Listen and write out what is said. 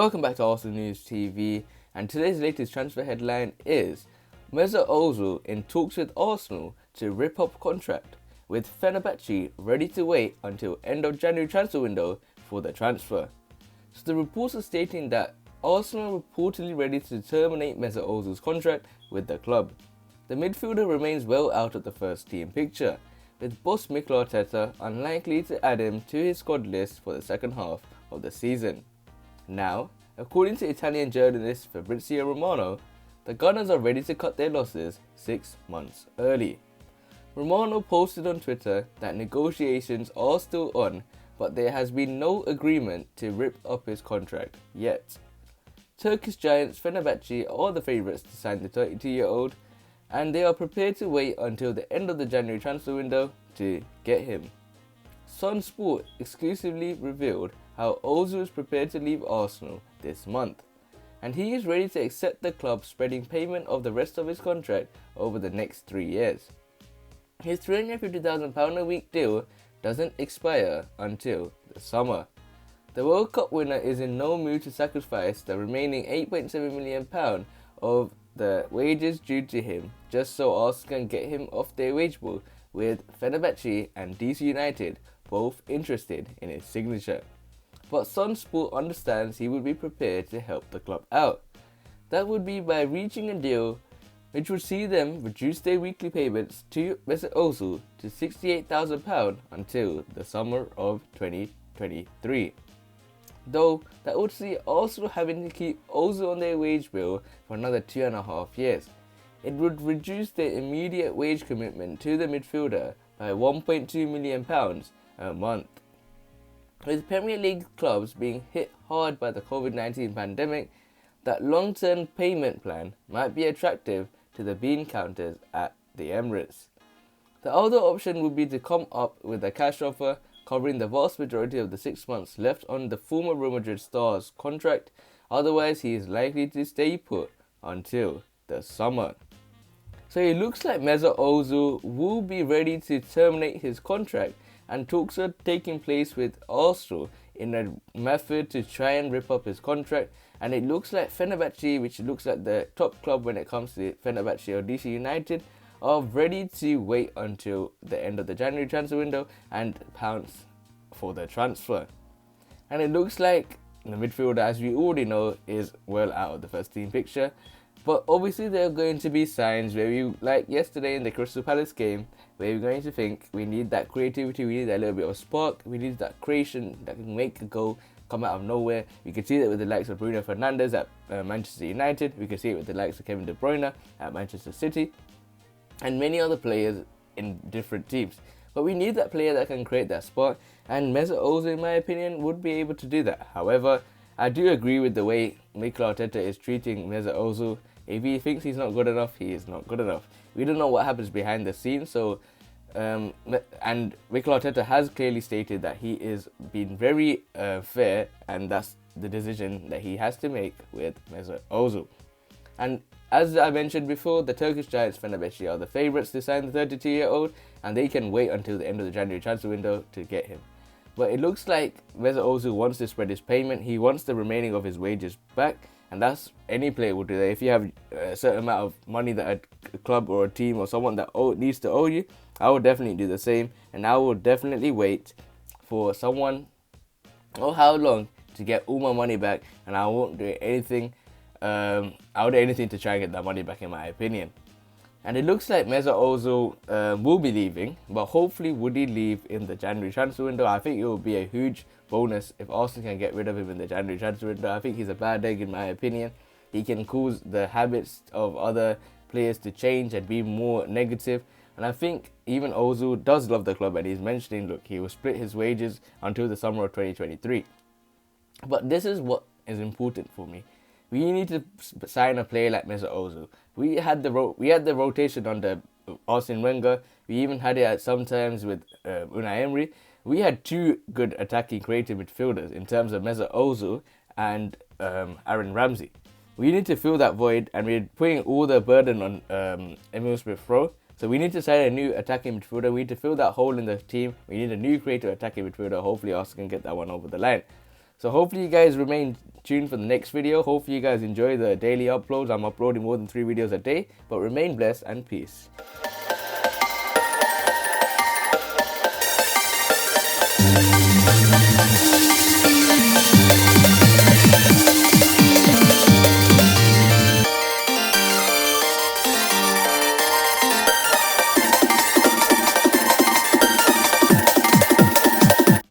Welcome back to Arsenal News TV, and today's latest transfer headline is Mesut Ozil in talks with Arsenal to rip up contract, with Fenerbahce ready to wait until end of January transfer window for the transfer. So the reports are stating that Arsenal are reportedly ready to terminate Mesut Ozil's contract with the club. The midfielder remains well out of the first team picture, with boss Mikel unlikely to add him to his squad list for the second half of the season. Now, according to Italian journalist Fabrizio Romano, the Gunners are ready to cut their losses 6 months early. Romano posted on Twitter that negotiations are still on, but there has been no agreement to rip up his contract yet. Turkish giants Fenerbahce are the favourites to sign the 32-year-old, and they are prepared to wait until the end of the January transfer window to get him. Sun Sport exclusively revealed how Ozil is prepared to leave Arsenal this month, and he is ready to accept the club spreading payment of the rest of his contract over the next 3 years. His £350,000 a week deal doesn't expire until the summer. The World Cup winner is in no mood to sacrifice the remaining £8.7 million of the wages due to him just so Arsenal can get him off their wage bill, with Fenerbahce and DC United both interested in his signature. But Sun Sport understands he would be prepared to help the club out. That would be by reaching a deal which would see them reduce their weekly payments to Mesut Ozil to £68,000 until the summer of 2023. Though that would see Arsenal having to keep Ozil on their wage bill for another 2.5 years. It would reduce their immediate wage commitment to the midfielder by £1.2 million a month. With Premier League clubs being hit hard by the COVID-19 pandemic, that long-term payment plan might be attractive to the bean counters at the Emirates. The other option would be to come up with a cash offer covering the vast majority of the 6 months left on the former Real Madrid star's contract. Otherwise, he is likely to stay put until the summer. So it looks like Mesut Ozil will be ready to terminate his contract, and talks are taking place with Arsenal in a method to try and rip up his contract. And it looks like Fenerbahce, which looks like the top club when it comes to Fenerbahce or DC United, are ready to wait until the end of the January transfer window and pounce for the transfer. And it looks like the midfielder, as we already know, is well out of the first team picture. But obviously there are going to be signs where you, like yesterday in the Crystal Palace game, where you're going to think we need that creativity, we need that little bit of spark, we need that creation that can make a goal come out of nowhere. We can see that with the likes of Bruno Fernandes at Manchester United, we can see it with the likes of Kevin De Bruyne at Manchester City, and many other players in different teams. But we need that player that can create that spark, and Mesut Ozil, in my opinion, would be able to do that. However, I do agree with the way Mikel is treating Mesut Ozil. If he thinks he's not good enough, he is not good enough. We don't know what happens behind the scenes, so and Mikel has clearly stated that he is being very fair, and that's the decision that he has to make with Mesut Ozil. And as I mentioned before, the Turkish giants Fenerbahce are the favourites to sign the 32-year-old, and they can wait until the end of the January transfer window to get him. But it looks like Mesut Ozil wants to spread his payment. He wants the remaining of his wages back, and that's any player would do that. If you have a certain amount of money that a club or a team or someone that needs to owe you, I would definitely do the same, and I will definitely wait for someone or how long to get all my money back, and I won't do anything. I'll do anything to try and get that money back, in my opinion. And it looks like Mesut Ozil will be leaving, but hopefully would he leave in the January transfer window? I think it will be a huge bonus if Arsenal can get rid of him in the January transfer window. I think he's a bad egg, in my opinion. He can cause the habits of other players to change and be more negative. And I think even Ozil does love the club, and he's mentioning, look, he will split his wages until the summer of 2023. But this is what is important for me. We need to sign a player like Mesut Ozil. We had the rotation under Arsene Wenger. We even had it at sometimes with Unai Emery. We had two good attacking creative midfielders in terms of Mesut Ozil and Aaron Ramsey. We need to fill that void, and we're putting all the burden on Emile Smith-Rowe. So we need to sign a new attacking midfielder. We need to fill that hole in the team. We need a new creative attacking midfielder. Hopefully Arsenal can get that one over the line. So hopefully you guys remain tuned for the next video. Hopefully you guys enjoy the daily uploads. I'm uploading more than 3 videos a day. But remain blessed and peace.